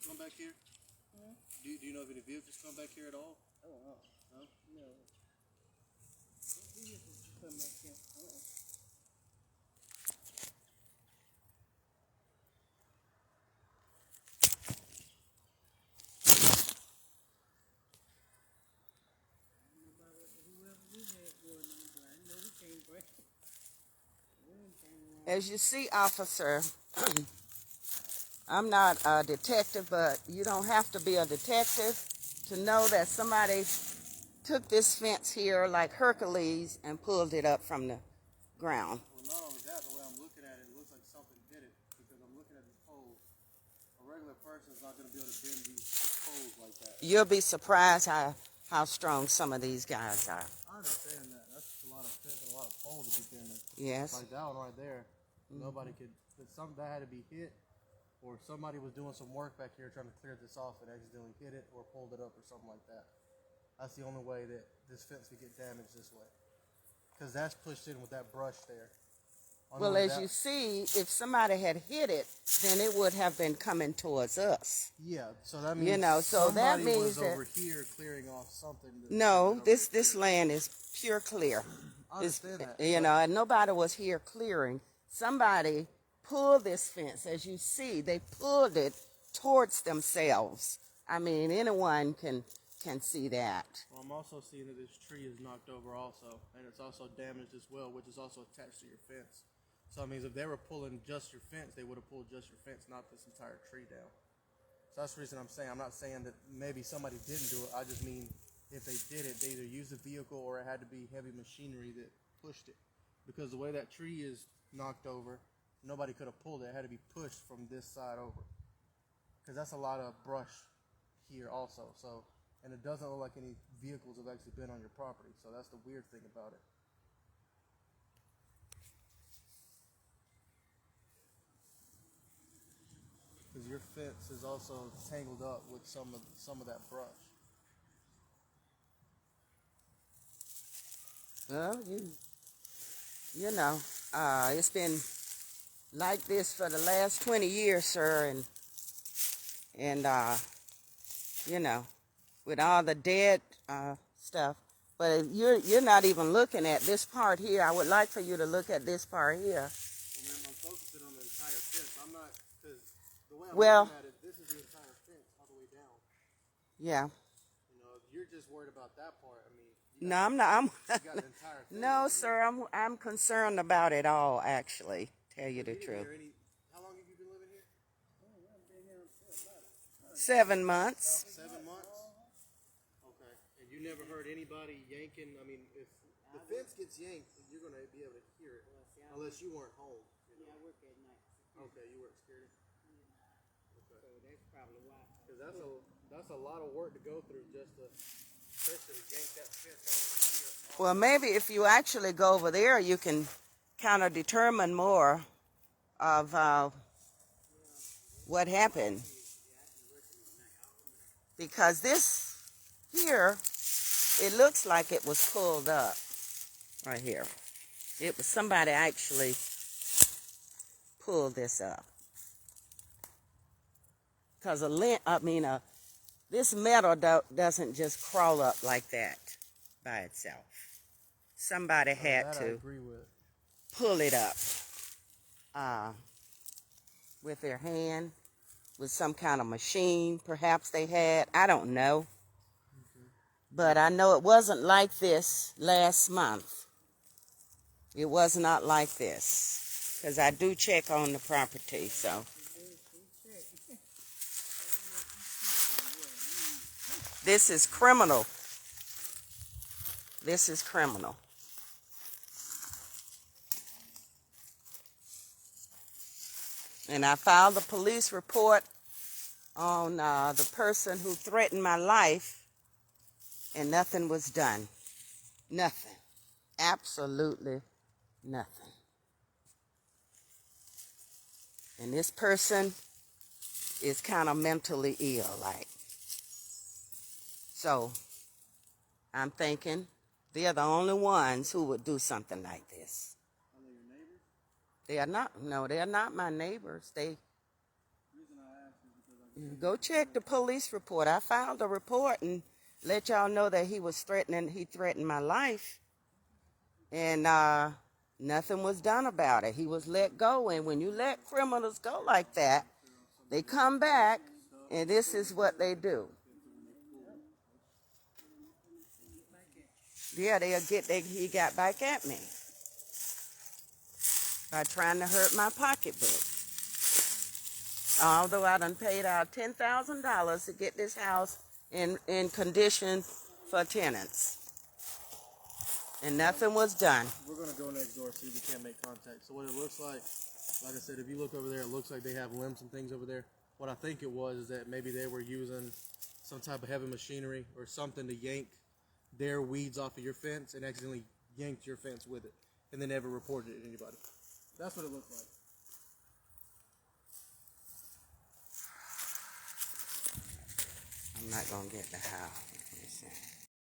vehicles come back here? Do you know if any vehicles come back here at all? No. Vehicles come back here. As you see, officer, I'm not a detective, but you don't have to be a detective to know that somebody took this fence here like Hercules and pulled it up from the ground. Well, not only that, the way I'm looking at it, it looks like something did it because I'm looking at these poles. A regular person is not going to be able to bend these poles like that. You'll be surprised how strong some of these guys are. I understand that. That's a lot of fence and a lot of poles to be bending. Yes. Like that one right there. Nobody could, but that had to be hit, or somebody was doing some work back here trying to clear this off and accidentally hit it or pulled it up or something like that. That's the only way that this fence could get damaged this way. Because that's pushed in with that brush there. Well, as you see, if somebody had hit it, then it would have been coming towards us. Yeah, so that means so that means was that over here clearing off something. No, this land is pure clear. I understand that. And nobody was here clearing. Somebody pulled this fence. As you see, they pulled it towards themselves. I mean, anyone can see that. Well, I'm also seeing that this tree is knocked over also, and it's also damaged as well, which is also attached to your fence. So that means if they were pulling just your fence, they would have pulled just your fence, not this entire tree down. So that's the reason I'm saying, I'm not saying that maybe somebody didn't do it. I just mean if they did it, they either used a vehicle or it had to be heavy machinery that pushed it. Because the way that tree is knocked over, nobody could have pulled it. It had to be pushed from this side over. Because that's a lot of brush here also. So, and it doesn't look like any vehicles have actually been on your property. So that's the weird thing about it. Because your fence is also tangled up with some of that brush. Well, it's been like this for the last 20 years, sir, and with all the dead stuff. But you're not even looking at this part here. I would like for you to look at this part here. Well, ma'am, I'm focusing on the entire fence. I'm not, because the way I'm looking at it, this is the entire fence all the way down. Yeah. If you're just worried about that part, I mean. No, I'm not. You got the entire fence. No, sir. I'm concerned about it all. Actually, tell you the truth. How long have you been living here? 7 months. 7 months? Okay. And you never heard anybody yanking? I mean, if the fence gets yanked, you're going to be able to hear it. Unless you weren't home. Yeah, I work at night. Okay, you work security? Okay. So that's probably why. Because that's a lot of work to go through just to yank that fence off from here. Well, maybe if you actually go over there, you can kind of determine more of what happened. Because this here, it looks like it was pulled up right here. It was somebody actually pulled this up. Because this metal doesn't just crawl up like that by itself. Somebody had to pull it up with their hand, with some kind of machine perhaps they had. I don't know. But I know it wasn't like this last month. It was not like this. Because I do check on the property, so. This is criminal. This is criminal. And I filed a police report on the person who threatened my life, and nothing was done. Nothing. Absolutely nothing. And this person is kind of mentally ill, like. So, I'm thinking they're the only ones who would do something like this. Are they your neighbors? They are not. No, they are not my neighbors. The reason I ask is because Go check the police report. I filed a report and let y'all know that he threatened my life. And nothing was done about it. He was let go. And when you let criminals go like that, they come back, and this is what they do. Yeah, he got back at me by trying to hurt my pocketbook. Although I done paid out $10,000 to get this house in condition for tenants. And nothing was done. We're going to go next door, see if we can't make contact. So what it looks like I said, if you look over there, it looks like they have limbs and things over there. What I think it was is that maybe they were using some type of heavy machinery or something to yank their weeds off of your fence and accidentally yanked your fence with it. And they never reported it to anybody. That's what it looked like. I'm not going to get the house.